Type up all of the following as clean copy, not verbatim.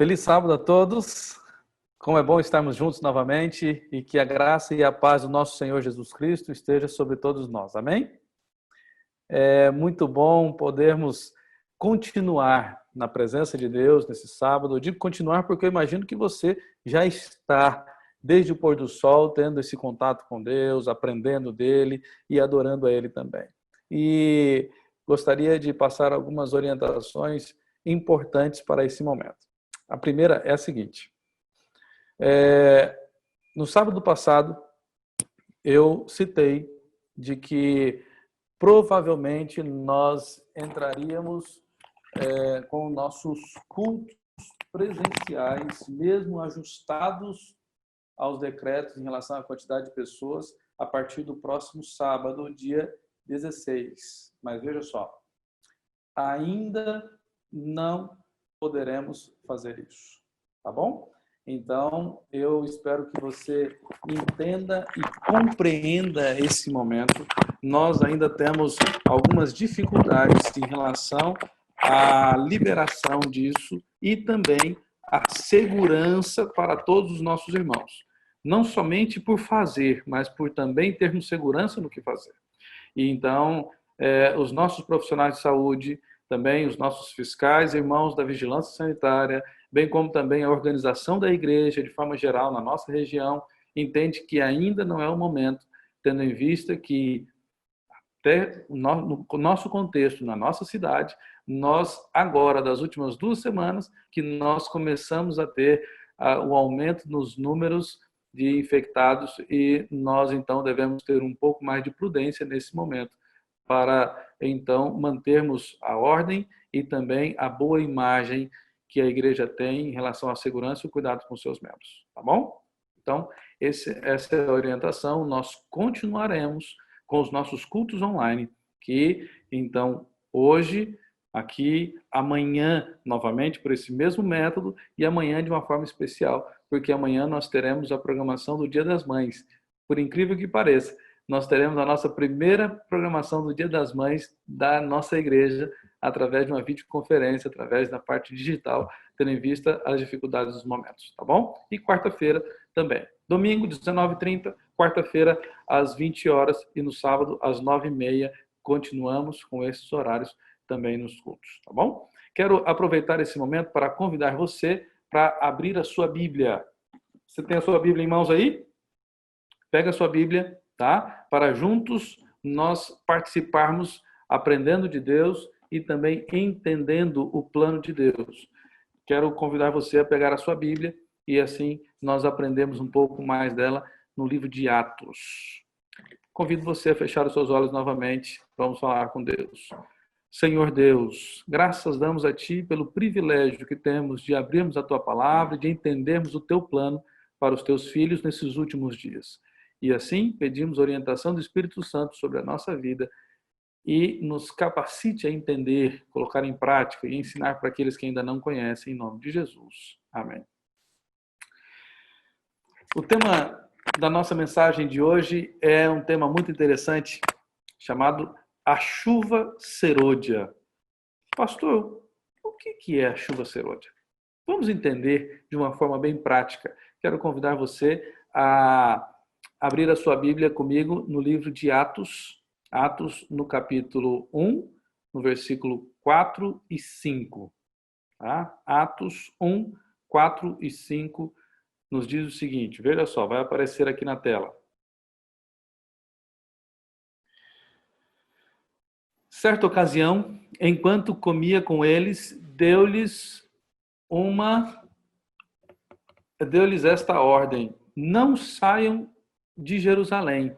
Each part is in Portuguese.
Feliz sábado a todos. Como é bom estarmos juntos novamente e que a graça e a paz do nosso Senhor Jesus Cristo esteja sobre todos nós. Amém? É muito bom podermos continuar na presença de Deus nesse sábado. Eu digo continuar porque eu imagino que você já está desde o pôr do sol tendo esse contato com Deus, aprendendo dele e adorando a ele também. E gostaria de passar algumas orientações importantes para esse momento. A primeira é a seguinte. No sábado passado, eu citei de que provavelmente nós entraríamos com nossos cultos presenciais, mesmo ajustados aos decretos em relação à quantidade de pessoas, a partir do próximo sábado, dia 16. Mas veja só, ainda não poderemos fazer isso, tá bom? Então, eu espero que você entenda e compreenda esse momento. Nós ainda temos algumas dificuldades em relação à liberação disso e também a segurança para todos os nossos irmãos. Não somente por fazer, mas por também termos segurança no que fazer. E então, os nossos profissionais de saúde, também os nossos fiscais, irmãos da vigilância sanitária, bem como também a organização da igreja, de forma geral, na nossa região, entende que ainda não é o momento, tendo em vista que, até no nosso contexto, na nossa cidade, nós, agora, das últimas 2 semanas, que nós começamos a ter o aumento nos números de infectados e nós, então, devemos ter um pouco mais de prudência nesse momento, para, então, mantermos a ordem e também a boa imagem que a igreja tem em relação à segurança e o cuidado com seus membros, tá bom? Então, essa é a orientação. Nós continuaremos com os nossos cultos online, que, então, hoje, aqui, amanhã, novamente, por esse mesmo método, e amanhã de uma forma especial, porque amanhã nós teremos a programação do Dia das Mães. Por incrível que pareça, nós teremos a nossa primeira programação do Dia das Mães da nossa igreja, através de uma videoconferência, através da parte digital, tendo em vista as dificuldades dos momentos, tá bom? E quarta-feira também. Domingo, 19h30, quarta-feira, às 20 horas e no sábado, às 9h30, continuamos com esses horários também nos cultos, tá bom? Quero aproveitar esse momento para convidar você para abrir a sua Bíblia. Você tem a sua Bíblia em mãos aí? Pega a sua Bíblia, tá? Para juntos nós participarmos aprendendo de Deus e também entendendo o plano de Deus. Quero convidar você a pegar a sua Bíblia e assim nós aprendemos um pouco mais dela no livro de Atos. Convido você a fechar os seus olhos novamente. Vamos falar com Deus. Senhor Deus, graças damos a Ti pelo privilégio que temos de abrirmos a Tua palavra e de entendermos o Teu plano para os Teus filhos nesses últimos dias. E assim pedimos orientação do Espírito Santo sobre a nossa vida e nos capacite a entender, colocar em prática e ensinar para aqueles que ainda não conhecem, em nome de Jesus. Amém. O tema da nossa mensagem de hoje é um tema muito interessante, chamado a chuva serôdia. Pastor, o que é a chuva serôdia? Vamos entender de uma forma bem prática. Quero convidar você a abrir a sua Bíblia comigo no livro de Atos, Atos no capítulo 1, no versículo 4 e 5. Tá? Atos 1, 4 e 5 nos diz o seguinte, veja só, vai aparecer aqui na tela. Certa ocasião, enquanto comia com eles, deu-lhes esta ordem: não saiam de Jerusalém,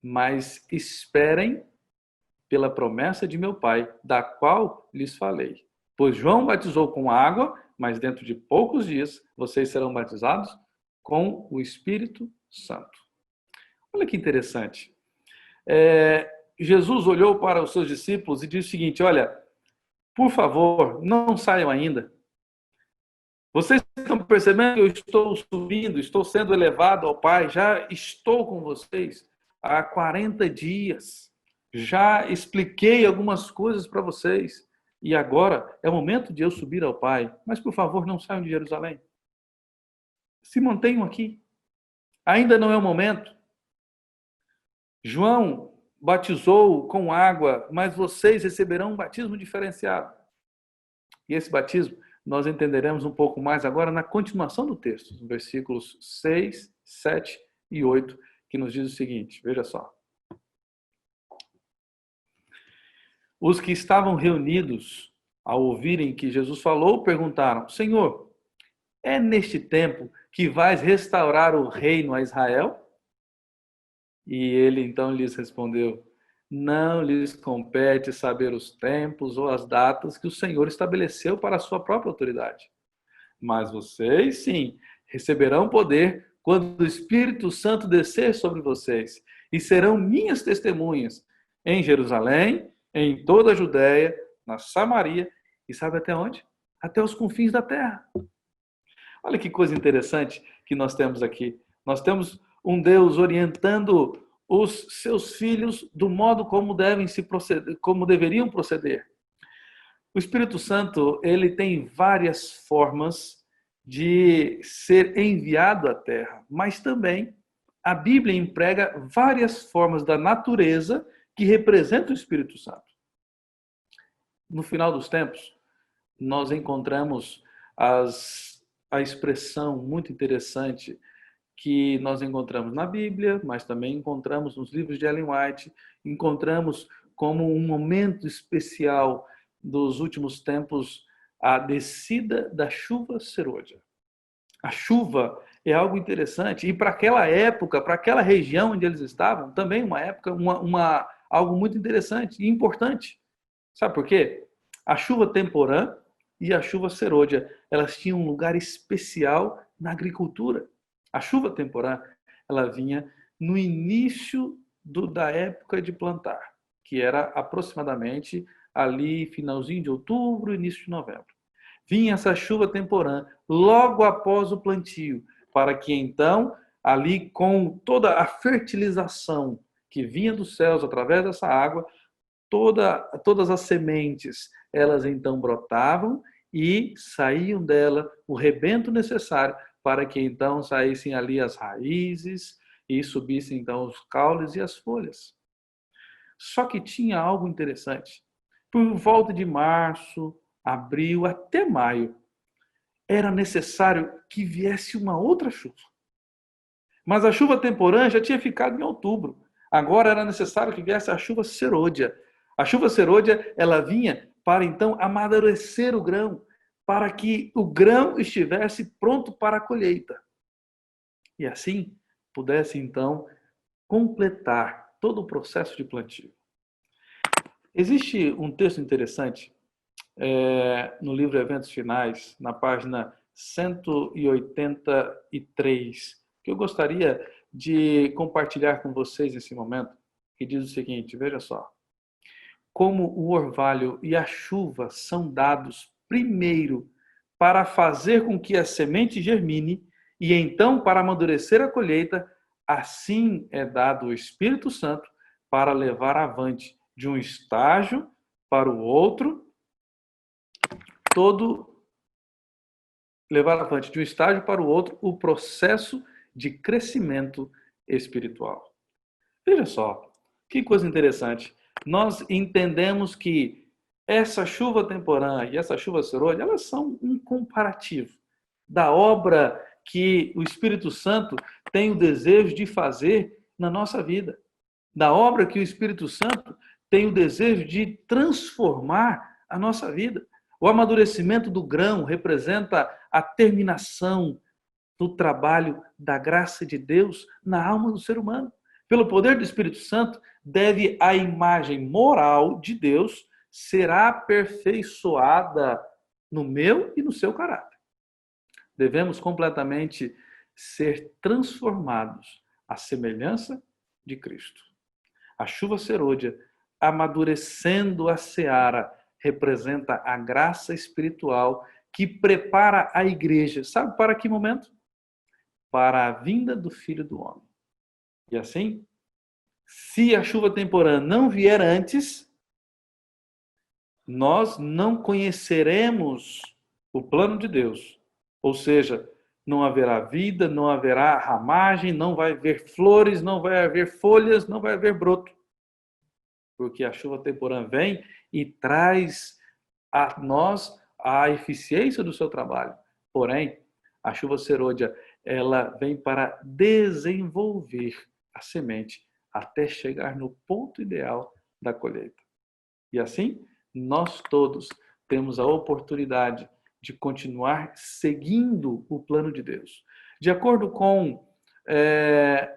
mas esperem pela promessa de meu Pai, da qual lhes falei. Pois João batizou com água, mas dentro de poucos dias vocês serão batizados com o Espírito Santo. Olha que interessante. Jesus olhou para os seus discípulos e disse o seguinte: olha, por favor, não saiam ainda. Vocês estão percebendo que eu estou subindo, estou sendo elevado ao Pai, já estou com vocês há 40 dias. Já expliquei algumas coisas para vocês. E agora é o momento de eu subir ao Pai. Mas, por favor, não saiam de Jerusalém. Se mantenham aqui. Ainda não é o momento. João batizou com água, mas vocês receberão um batismo diferenciado. E esse batismo nós entenderemos um pouco mais agora na continuação do texto, nos versículos 6, 7 e 8, que nos diz o seguinte, veja só. Os que estavam reunidos, ao ouvirem que Jesus falou, perguntaram, Senhor, é neste tempo que vais restaurar o reino a Israel? E ele então lhes respondeu, não lhes compete saber os tempos ou as datas que o Senhor estabeleceu para a sua própria autoridade. Mas vocês, sim, receberão poder quando o Espírito Santo descer sobre vocês e serão minhas testemunhas em Jerusalém, em toda a Judéia, na Samaria e sabe até onde? Até os confins da terra. Olha que coisa interessante que nós temos aqui. Nós temos um Deus orientando os seus filhos do modo como devem se proceder, como deveriam proceder. O Espírito Santo, ele tem várias formas de ser enviado à terra, mas também a Bíblia emprega várias formas da natureza que representam o Espírito Santo. No final dos tempos, nós encontramos a expressão muito interessante que nós encontramos na Bíblia, mas também encontramos nos livros de Ellen White, encontramos como um momento especial dos últimos tempos a descida da chuva serôdia. A chuva é algo interessante e para aquela época, para aquela região onde eles estavam, também uma época, algo muito interessante e importante. Sabe por quê? A chuva temporã e a chuva serôdia, elas tinham um lugar especial na agricultura. A chuva temporã, ela vinha no início da época de plantar, que era aproximadamente ali finalzinho de outubro, início de novembro. Vinha essa chuva temporã logo após o plantio, para que então, ali com toda a fertilização que vinha dos céus através dessa água, todas as sementes, elas então brotavam e saíam dela o rebento necessário para que então saíssem ali as raízes e subissem então os caules e as folhas. Só que tinha algo interessante. Por volta de março, abril, até maio, era necessário que viesse uma outra chuva. Mas a chuva temporã já tinha ficado em outubro. Agora era necessário que viesse a chuva serôdia. A chuva serôdia, ela vinha para então amadurecer o grão, para que o grão estivesse pronto para a colheita. E assim pudesse então completar todo o processo de plantio. Existe um texto interessante no livro Eventos Finais, na página 183, que eu gostaria de compartilhar com vocês nesse momento, que diz o seguinte, veja só. Como o orvalho e a chuva são dados primeiro para fazer com que a semente germine e então para amadurecer a colheita, assim é dado o Espírito Santo para levar avante de um estágio para o outro, levar avante de um estágio para o outro o processo de crescimento espiritual. Veja só, que coisa interessante. Nós entendemos que essa chuva temporã e essa chuva serôdia, elas são um comparativo da obra que o Espírito Santo tem o desejo de fazer na nossa vida, da obra que o Espírito Santo tem o desejo de transformar a nossa vida. O amadurecimento do grão representa a terminação do trabalho da graça de Deus na alma do ser humano. Pelo poder do Espírito Santo, deve a imagem moral de Deus ser aperfeiçoada no meu e no seu caráter. Devemos completamente ser transformados à semelhança de Cristo. A chuva serôdia, amadurecendo a seara, representa a graça espiritual que prepara a igreja. Sabe para que momento? Para a vinda do Filho do Homem. E assim, se a chuva temporã não vier antes, nós não conheceremos o plano de Deus. Ou seja, não haverá vida, não haverá ramagem, não vai haver flores, não vai haver folhas, não vai haver broto. Porque a chuva temporã vem e traz a nós a eficiência do seu trabalho. Porém, a chuva serôdia, ela vem para desenvolver a semente até chegar no ponto ideal da colheita. E assim, nós todos temos a oportunidade de continuar seguindo o plano de Deus. De acordo com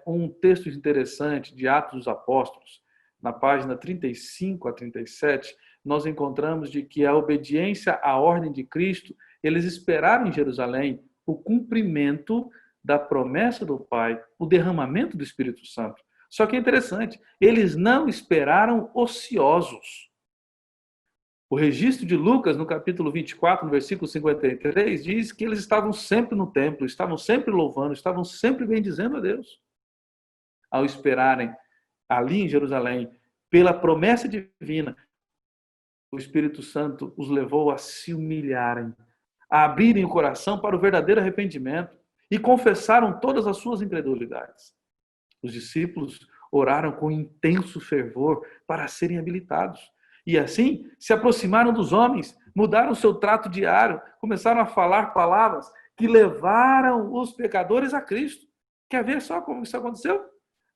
um texto interessante de Atos dos Apóstolos, na página 35 a 37, nós encontramos de que a obediência à ordem de Cristo, eles esperaram em Jerusalém o cumprimento da promessa do Pai, o derramamento do Espírito Santo. Só que é interessante, eles não esperaram ociosos. O registro de Lucas, no capítulo 24, no versículo 53, diz que eles estavam sempre no templo, estavam sempre louvando, estavam sempre bendizendo a Deus. Ao esperarem ali em Jerusalém, pela promessa divina, o Espírito Santo os levou a se humilharem, a abrirem o coração para o verdadeiro arrependimento e confessaram todas as suas incredulidades. Os discípulos oraram com intenso fervor para serem habilitados. E assim, se aproximaram dos homens, mudaram seu trato diário, começaram a falar palavras que levaram os pecadores a Cristo. Quer ver só como isso aconteceu?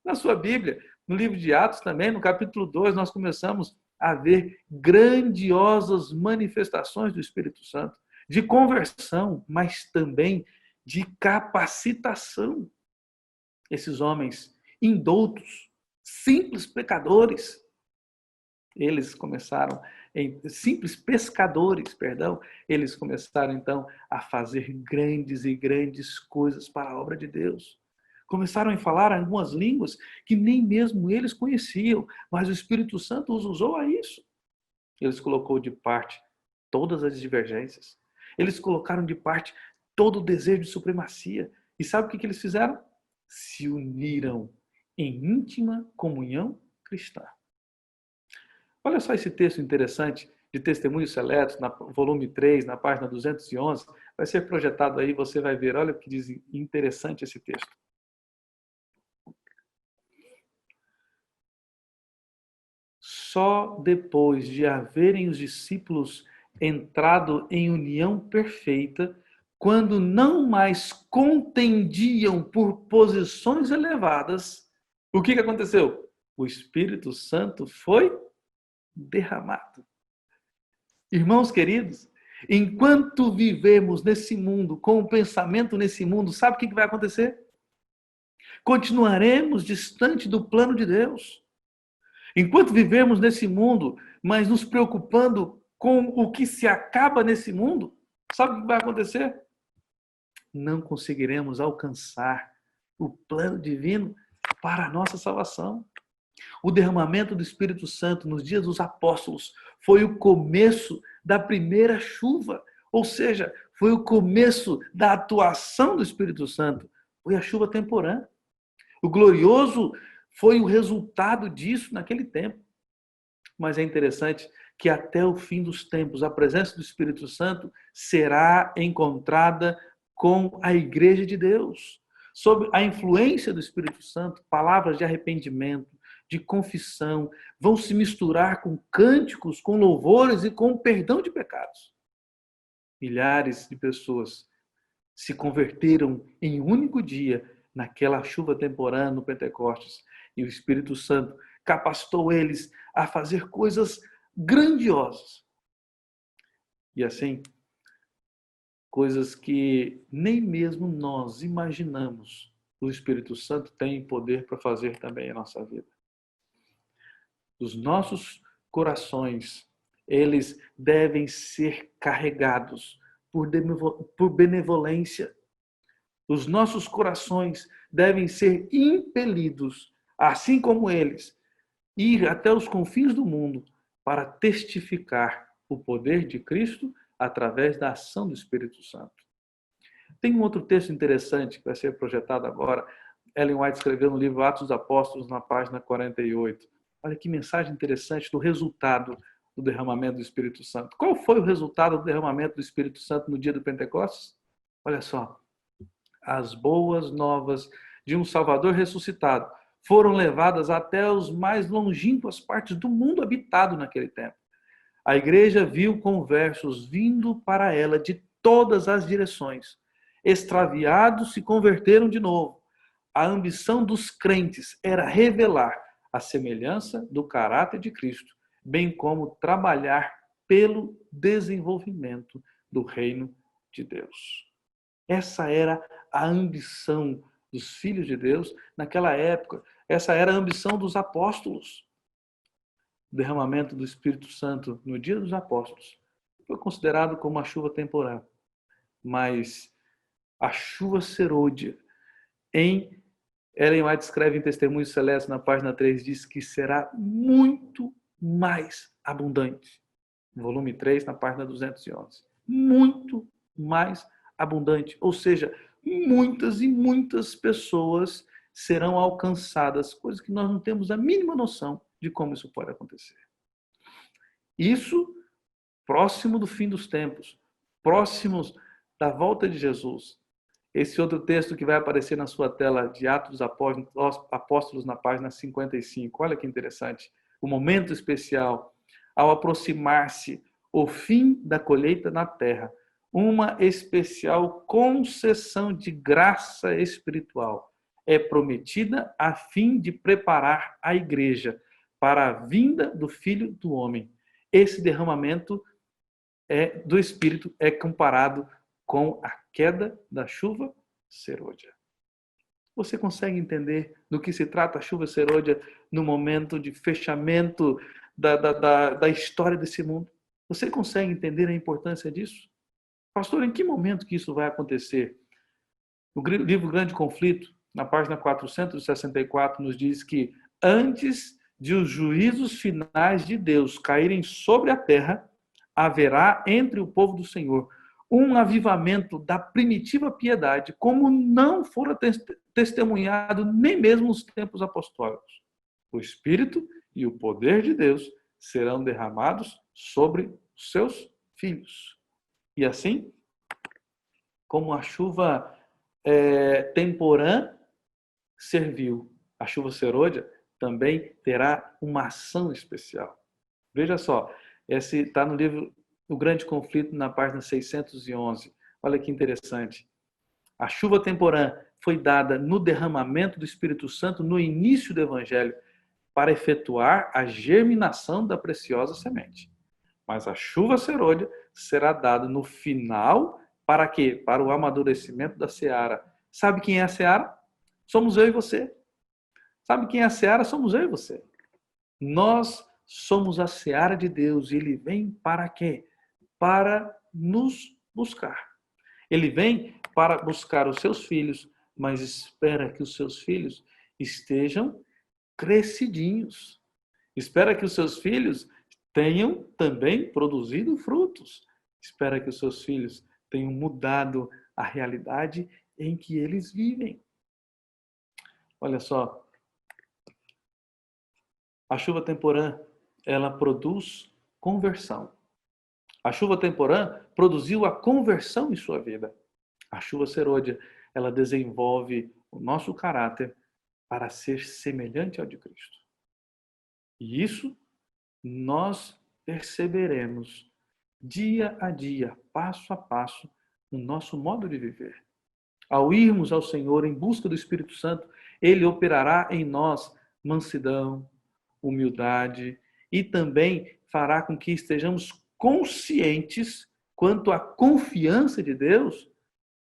Na sua Bíblia, no livro de Atos também, no capítulo 2, nós começamos a ver grandiosas manifestações do Espírito Santo, de conversão, mas também de capacitação. Esses homens indoutos, simples pecadores, eles começaram, simples pescadores, perdão, eles começaram então a fazer grandes e grandes coisas para a obra de Deus. Começaram a falar algumas línguas que nem mesmo eles conheciam, mas o Espírito Santo os usou a isso. Eles colocou de parte todas as divergências. Eles colocaram de parte todo o desejo de supremacia. E sabe o que eles fizeram? Se uniram em íntima comunhão cristã. Olha só esse texto interessante de Testemunhos Seletos, na volume 3, na página 211. Vai ser projetado aí, você vai ver. Olha o que diz interessante esse texto. Só depois de haverem os discípulos entrado em união perfeita, quando não mais contendiam por posições elevadas, o que aconteceu? O Espírito Santo foi derramado. Irmãos queridos, enquanto vivemos nesse mundo, com o pensamento nesse mundo, sabe o que vai acontecer? Continuaremos distante do plano de Deus. Enquanto vivemos nesse mundo, mas nos preocupando com o que se acaba nesse mundo, sabe o que vai acontecer? Não conseguiremos alcançar o plano divino para a nossa salvação. O derramamento do Espírito Santo nos dias dos apóstolos foi o começo da primeira chuva, ou seja, foi o começo da atuação do Espírito Santo. Foi a chuva temporã. O glorioso foi o resultado disso naquele tempo. Mas é interessante que até o fim dos tempos, a presença do Espírito Santo será encontrada com a Igreja de Deus. Sob a influência do Espírito Santo, palavras de arrependimento, de confissão, vão se misturar com cânticos, com louvores e com perdão de pecados. Milhares de pessoas se converteram em um único dia naquela chuva temporã no Pentecostes. E o Espírito Santo capacitou eles a fazer coisas grandiosas. E assim, coisas que nem mesmo nós imaginamos, o Espírito Santo tem poder para fazer também em nossa vida. Os nossos corações, eles devem ser carregados por benevolência. Os nossos corações devem ser impelidos, assim como eles, ir até os confins do mundo para testificar o poder de Cristo através da ação do Espírito Santo. Tem um outro texto interessante que vai ser projetado agora. Ellen White escreveu no livro Atos dos Apóstolos, na página 48. Olha que mensagem interessante do resultado do derramamento do Espírito Santo. Qual foi o resultado do derramamento do Espírito Santo no dia do Pentecostes? Olha só, as boas novas de um Salvador ressuscitado foram levadas até os mais longínquas partes do mundo habitado naquele tempo. A igreja viu conversos vindo para ela de todas as direções. Extraviados se converteram de novo. A ambição dos crentes era revelar a semelhança do caráter de Cristo, bem como trabalhar pelo desenvolvimento do reino de Deus. Essa era a ambição dos filhos de Deus naquela época. Essa era a ambição dos apóstolos. O derramamento do Espírito Santo no dia dos apóstolos foi considerado como uma chuva temporária. Mas a chuva serôdia, Ellen White escreve em Testemunho Celeste, na página 3, diz que será muito mais abundante. Volume 3, na página 211. Muito mais abundante. Ou seja, muitas e muitas pessoas serão alcançadas, coisas que nós não temos a mínima noção de como isso pode acontecer. Isso próximo do fim dos tempos, próximos da volta de Jesus. Esse outro texto que vai aparecer na sua tela, de Atos dos Apóstolos, na página 55. Olha que interessante. O momento especial, ao aproximar-se o fim da colheita na terra, uma especial concessão de graça espiritual é prometida a fim de preparar a igreja para a vinda do Filho do Homem. Esse derramamento do Espírito é comparado com a queda da chuva serôdia. Você consegue entender do que se trata a chuva serôdia no momento de fechamento da história desse mundo? Você consegue entender a importância disso? Pastor, em que momento que isso vai acontecer? O livro Grande Conflito, na página 464, nos diz que antes de os juízos finais de Deus caírem sobre a terra, haverá entre o povo do Senhor um avivamento da primitiva piedade, como não fora testemunhado nem mesmo nos tempos apostólicos. O Espírito e o poder de Deus serão derramados sobre os seus filhos. E assim, como a chuva temporã serviu, a chuva serôdia também terá uma ação especial. Veja só, esse está no livro O Grande Conflito, na página 611. Olha que interessante. A chuva temporã foi dada no derramamento do Espírito Santo no início do Evangelho para efetuar a germinação da preciosa semente. Mas a chuva serôdia será dada no final para quê? Para o amadurecimento da seara. Sabe quem é a seara? Somos eu e você. Sabe quem é a seara? Somos eu e você. Nós somos a seara de Deus e Ele vem para quê? Para nos buscar. Ele vem para buscar os seus filhos, mas espera que os seus filhos estejam crescidinhos. Espera que os seus filhos tenham também produzido frutos. Espera que os seus filhos tenham mudado a realidade em que eles vivem. Olha só, a chuva temporã, ela produz conversão. A chuva temporã produziu a conversão em sua vida. A chuva serôdia, ela desenvolve o nosso caráter para ser semelhante ao de Cristo. E isso nós perceberemos dia a dia, passo a passo, no nosso modo de viver. Ao irmos ao Senhor em busca do Espírito Santo, Ele operará em nós mansidão, humildade e também fará com que estejamos conscientes quanto à confiança de Deus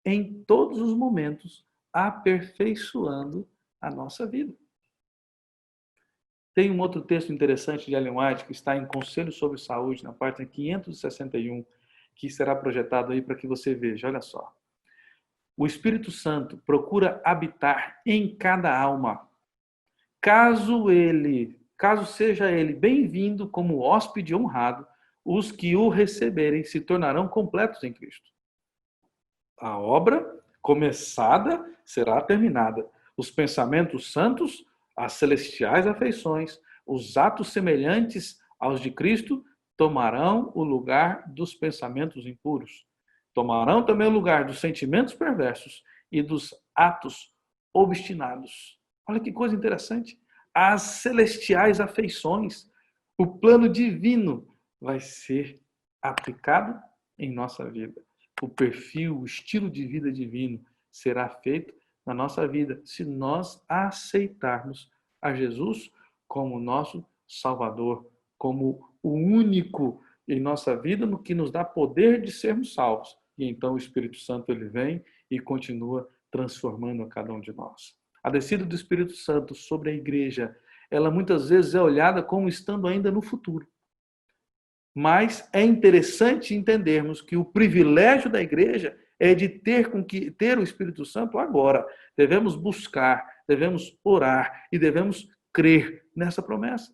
em todos os momentos, aperfeiçoando a nossa vida. Tem um outro texto interessante de Ellen White que está em Conselho sobre Saúde, na página 561, que será projetado aí para que você veja. Olha só. O Espírito Santo procura habitar em cada alma. Caso seja ele bem-vindo como hóspede honrado, os que o receberem se tornarão completos em Cristo. A obra começada será terminada. Os pensamentos santos, as celestiais afeições, os atos semelhantes aos de Cristo, tomarão o lugar dos pensamentos impuros. Tomarão também o lugar dos sentimentos perversos e dos atos obstinados. Olha que coisa interessante. As celestiais afeições, o plano divino vai ser aplicado em nossa vida. O perfil, o estilo de vida divino será feito na nossa vida se nós aceitarmos a Jesus como nosso Salvador, como o único em nossa vida no que nos dá poder de sermos salvos. E então o Espírito Santo ele vem e continua transformando a cada um de nós. A descida do Espírito Santo sobre a igreja, ela muitas vezes é olhada como estando ainda no futuro. Mas é interessante entendermos que o privilégio da igreja é de ter o Espírito Santo agora. Devemos buscar, devemos orar e devemos crer nessa promessa.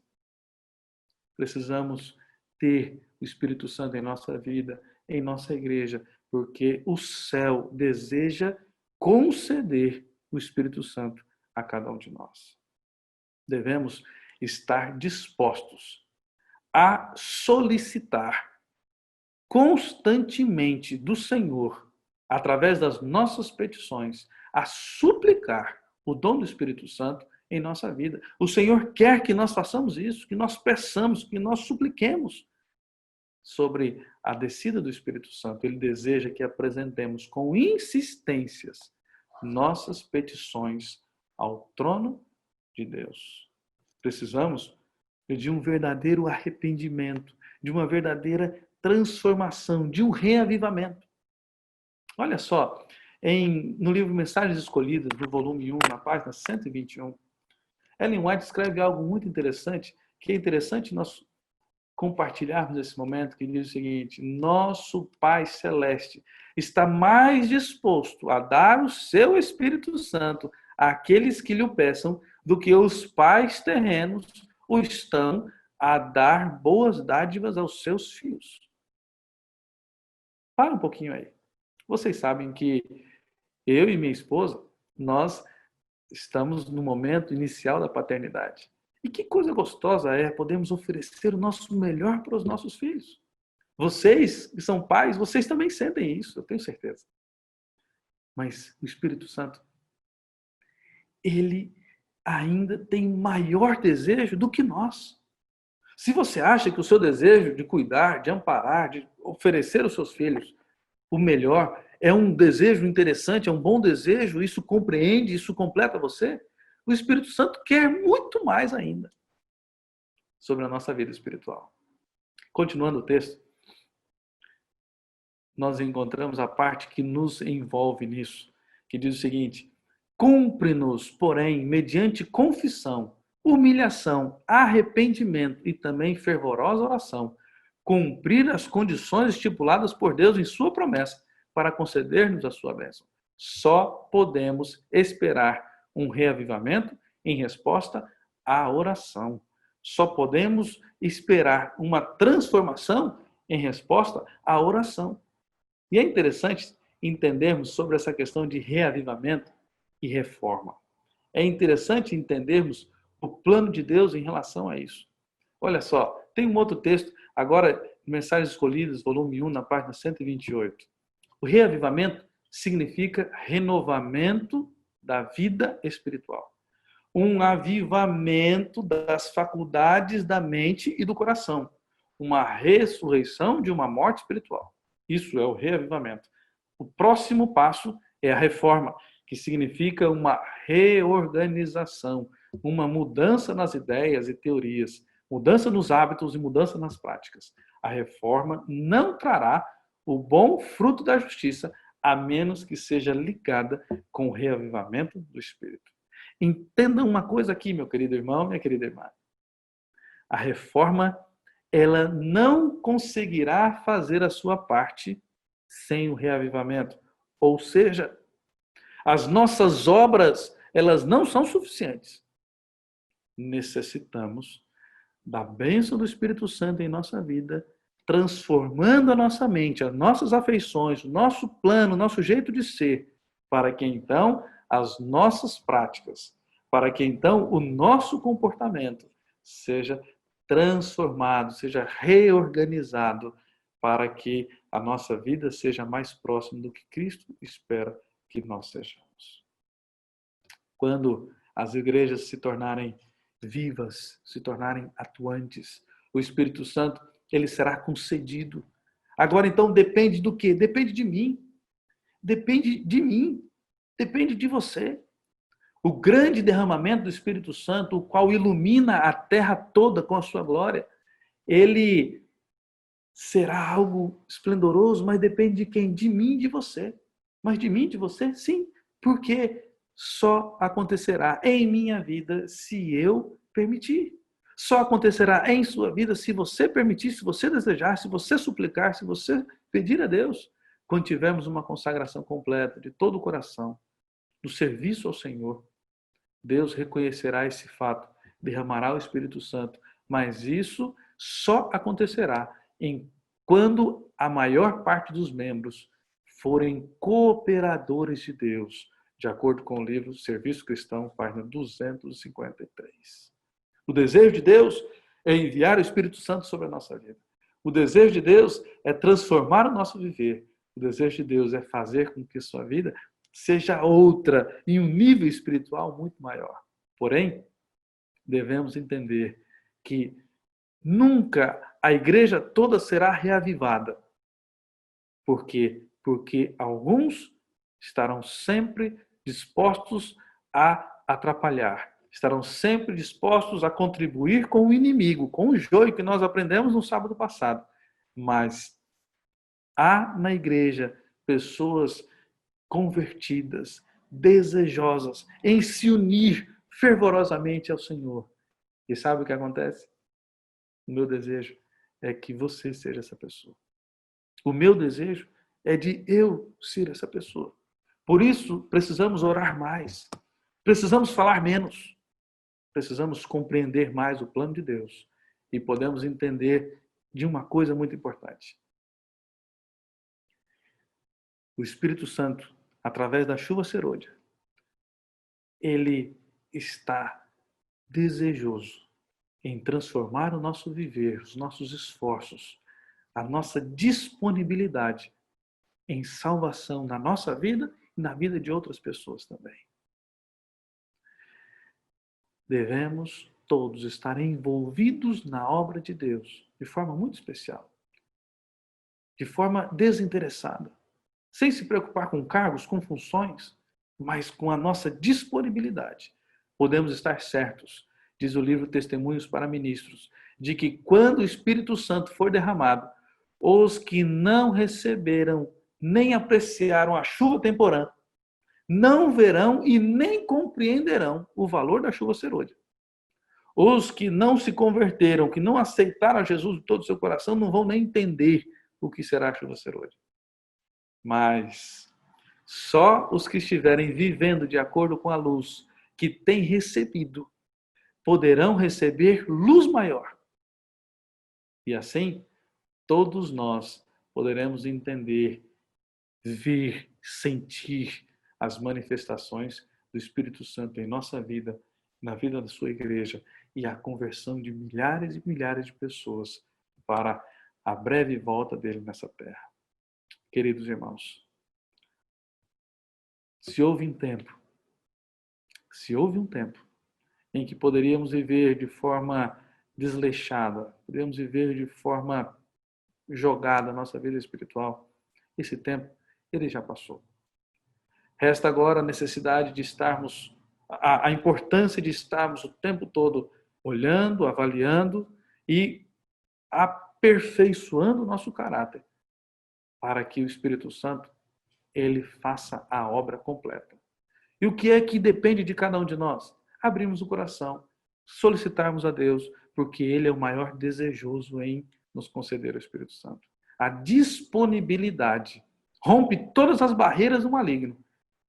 Precisamos ter o Espírito Santo em nossa vida, em nossa igreja, porque o céu deseja conceder o Espírito Santo a cada um de nós. Devemos estar dispostos a solicitar constantemente do Senhor, através das nossas petições, a suplicar o dom do Espírito Santo em nossa vida. O Senhor quer que nós façamos isso, que nós peçamos, que nós supliquemos sobre a descida do Espírito Santo. Ele deseja que apresentemos com insistências nossas petições ao trono de Deus. Precisamos de um verdadeiro arrependimento, de uma verdadeira transformação, de um reavivamento. Olha só, no livro Mensagens Escolhidas, no volume 1, na página 121, Ellen White escreve algo muito interessante, que é interessante nós compartilharmos nesse momento, que diz o seguinte: nosso Pai Celeste está mais disposto a dar o seu Espírito Santo àqueles que lhe peçam do que os pais terrenos o estão a dar boas dádivas aos seus filhos. Para um pouquinho aí. Vocês sabem que eu e minha esposa, nós estamos no momento inicial da paternidade. E que coisa gostosa é podermos oferecer o nosso melhor para os nossos filhos. Vocês que são pais, vocês também sentem isso, eu tenho certeza. Mas o Espírito Santo, ele ainda tem maior desejo do que nós. Se você acha que o seu desejo de cuidar, de amparar, de oferecer aos seus filhos o melhor é um desejo interessante, é um bom desejo, isso compreende, isso completa você, o Espírito Santo quer muito mais ainda sobre a nossa vida espiritual. Continuando o texto, nós encontramos a parte que nos envolve nisso, que diz o seguinte: cumpre-nos, porém, mediante confissão, humilhação, arrependimento e também fervorosa oração, cumprir as condições estipuladas por Deus em sua promessa para conceder-nos a sua bênção. Só podemos esperar um reavivamento em resposta à oração. Só podemos esperar uma transformação em resposta à oração. E é interessante entendermos sobre essa questão de reavivamento e reforma. É interessante entendermos o plano de Deus em relação a isso. Olha só, tem um outro texto, agora, Mensagens Escolhidas, volume 1, na página 128. O reavivamento significa renovamento da vida espiritual. Um avivamento das faculdades da mente e do coração. Uma ressurreição de uma morte espiritual. Isso é o reavivamento. O próximo passo é a reforma, que significa uma reorganização, uma mudança nas ideias e teorias, mudança nos hábitos e mudança nas práticas. A reforma não trará o bom fruto da justiça, a menos que seja ligada com o reavivamento do Espírito. Entenda uma coisa aqui, meu querido irmão, minha querida irmã. A reforma, ela não conseguirá fazer a sua parte sem o reavivamento. Ou seja, as nossas obras, elas não são suficientes. Necessitamos da bênção do Espírito Santo em nossa vida, transformando a nossa mente, as nossas afeições, o nosso plano, o nosso jeito de ser, para que então as nossas práticas, para que então o nosso comportamento seja transformado, seja reorganizado para que a nossa vida seja mais próxima do que Cristo espera que nós sejamos. Quando as igrejas se tornarem vivas, se tornarem atuantes, o Espírito Santo, ele será concedido. Agora, então, depende do quê? Depende de mim. Depende de mim. Depende de você. O grande derramamento do Espírito Santo, o qual ilumina a terra toda com a sua glória, ele será algo esplendoroso, mas depende de quem? De mim e de você. Mas de mim e de você? Sim, porque só acontecerá em minha vida se eu permitir. Só acontecerá em sua vida se você permitir, se você desejar, se você suplicar, se você pedir a Deus. Quando tivermos uma consagração completa de todo o coração, do serviço ao Senhor, Deus reconhecerá esse fato, derramará o Espírito Santo, mas isso só acontecerá quando a maior parte dos membros forem cooperadores de Deus, de acordo com o livro Serviço Cristão, página 253. O desejo de Deus é enviar o Espírito Santo sobre a nossa vida. O desejo de Deus é transformar o nosso viver. O desejo de Deus é fazer com que sua vida seja outra, em um nível espiritual muito maior. Porém, devemos entender que nunca a igreja toda será reavivada. Por quê? Porque alguns estarão sempre dispostos a atrapalhar, estarão sempre dispostos a contribuir com o inimigo, com o joio que nós aprendemos no sábado passado. Mas há na igreja pessoas convertidas, desejosas em se unir fervorosamente ao Senhor. E sabe o que acontece? O meu desejo é que você seja essa pessoa. O meu desejo é de eu ser essa pessoa. Por isso, precisamos orar mais. Precisamos falar menos. Precisamos compreender mais o plano de Deus. E podemos entender de uma coisa muito importante. O Espírito Santo, através da chuva serôdia, ele está desejoso em transformar o nosso viver, os nossos esforços, a nossa disponibilidade em salvação na nossa vida e na vida de outras pessoas também. Devemos todos estar envolvidos na obra de Deus de forma muito especial, de forma desinteressada, sem se preocupar com cargos, com funções, mas com a nossa disponibilidade. Podemos estar certos, diz o livro Testemunhos para Ministros, de que quando o Espírito Santo for derramado, os que não receberam nem apreciaram a chuva temporã, não verão e nem compreenderão o valor da chuva serôdia. Os que não se converteram, que não aceitaram a Jesus de todo o seu coração, não vão nem entender o que será a chuva serôdia. Mas só os que estiverem vivendo de acordo com a luz que têm recebido, poderão receber luz maior. E assim, todos nós poderemos entender, ver, sentir as manifestações do Espírito Santo em nossa vida, na vida da sua igreja, e a conversão de milhares e milhares de pessoas para a breve volta dele nessa terra. Queridos irmãos, se houve um tempo em que poderíamos viver de forma desleixada, poderíamos viver de forma jogada a nossa vida espiritual, esse tempo, ele já passou. Resta agora a necessidade de estarmos, a importância de estarmos o tempo todo olhando, avaliando e aperfeiçoando o nosso caráter, para que o Espírito Santo, ele faça a obra completa. E o que é que depende de cada um de nós? Abrirmos o coração, solicitarmos a Deus, porque ele é o maior desejoso em nos conceder o Espírito Santo. A disponibilidade rompe todas as barreiras do maligno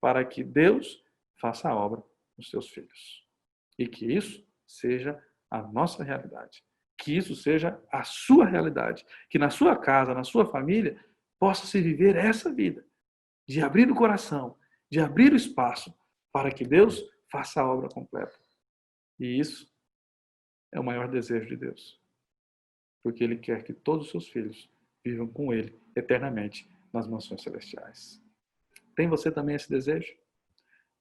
para que Deus faça a obra nos seus filhos. E que isso seja a nossa realidade. Que isso seja a sua realidade. Que na sua casa, na sua família, possa se viver essa vida de abrir o coração, de abrir o espaço para que Deus faça a obra completa. E isso é o maior desejo de Deus. porque Ele quer que todos os seus filhos vivam com Ele eternamente nas mansões celestiais. Tem você também esse desejo?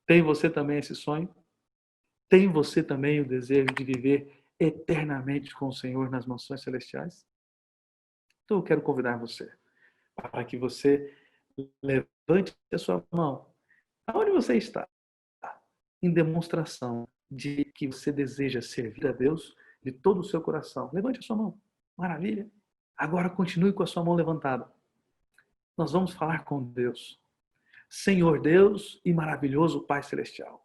Tem você também esse sonho? Tem você também o desejo de viver eternamente com o Senhor nas mansões celestiais? Então eu quero convidar você para que você levante a sua mão aonde você está, em demonstração de que você deseja servir a Deus de todo o seu coração. Levante a sua mão. Maravilha. Agora continue com a sua mão levantada. Nós vamos falar com Deus. Senhor Deus e maravilhoso Pai Celestial.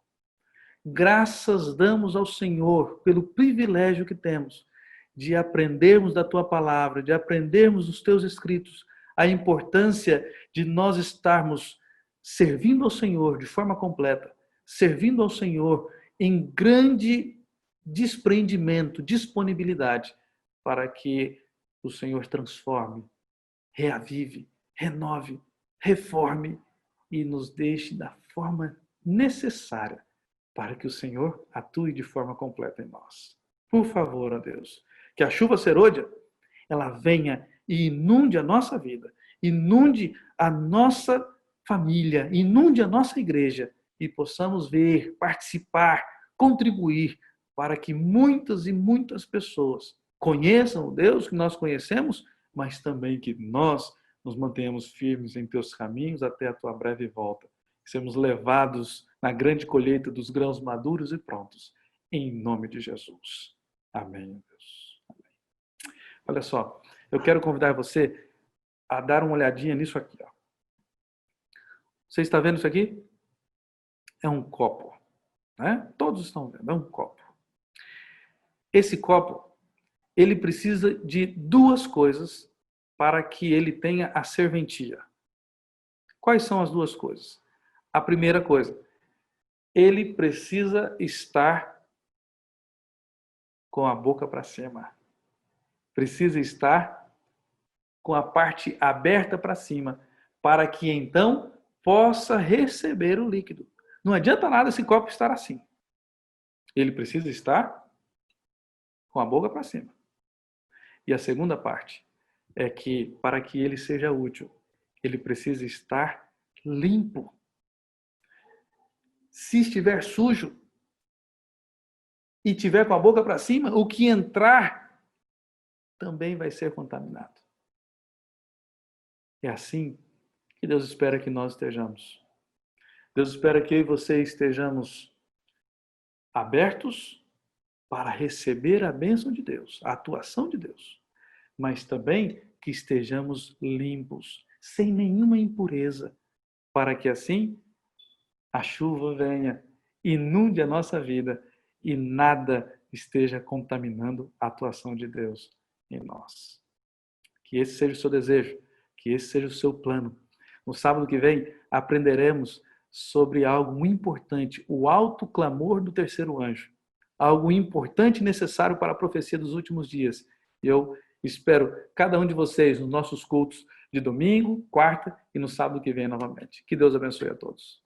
Graças damos ao Senhor pelo privilégio que temos de aprendermos da Tua palavra, de aprendermos dos Teus escritos, a importância de nós estarmos servindo ao Senhor de forma completa, servindo ao Senhor em grande desprendimento, disponibilidade, para que o Senhor transforme, reavive, renove, reforme e nos deixe da forma necessária para que o Senhor atue de forma completa em nós. Por favor, ó Deus, que a chuva serôdia, ela venha e inunde a nossa vida, inunde a nossa família, inunde a nossa igreja e possamos ver, participar, contribuir para que muitas e muitas pessoas conheçam o Deus que nós conhecemos, mas também que nós nos mantenhamos firmes em teus caminhos até a tua breve volta. Sermos levados na grande colheita dos grãos maduros e prontos. Em nome de Jesus. Amém, Deus. Amém. Olha só, eu quero convidar você a dar uma olhadinha nisso aqui. Ó. Você está vendo isso aqui? É um copo. Né? Todos estão vendo, é um copo. Esse copo, ele precisa de duas coisas para que ele tenha a serventia. Quais são as duas coisas? A primeira coisa, ele precisa estar com a boca para cima. Precisa estar com a parte aberta para cima, para que então possa receber o líquido. Não adianta nada esse copo estar assim. Ele precisa estar com a boca para cima. E a segunda parte é que, para que ele seja útil, ele precisa estar limpo. Se estiver sujo e tiver com a boca para cima, o que entrar também vai ser contaminado. É assim que Deus espera que nós estejamos. Deus espera que eu e você estejamos abertos para receber a bênção de Deus, a atuação de Deus, mas também que estejamos limpos, sem nenhuma impureza, para que assim a chuva venha, inunde a nossa vida e nada esteja contaminando a atuação de Deus em nós. Que esse seja o seu desejo, que esse seja o seu plano. No sábado que vem, aprenderemos sobre algo muito importante, o alto clamor do terceiro anjo. Algo importante e necessário para a profecia dos últimos dias. Eu espero cada um de vocês nos nossos cultos de domingo, quarta e no sábado que vem novamente. Que Deus abençoe a todos.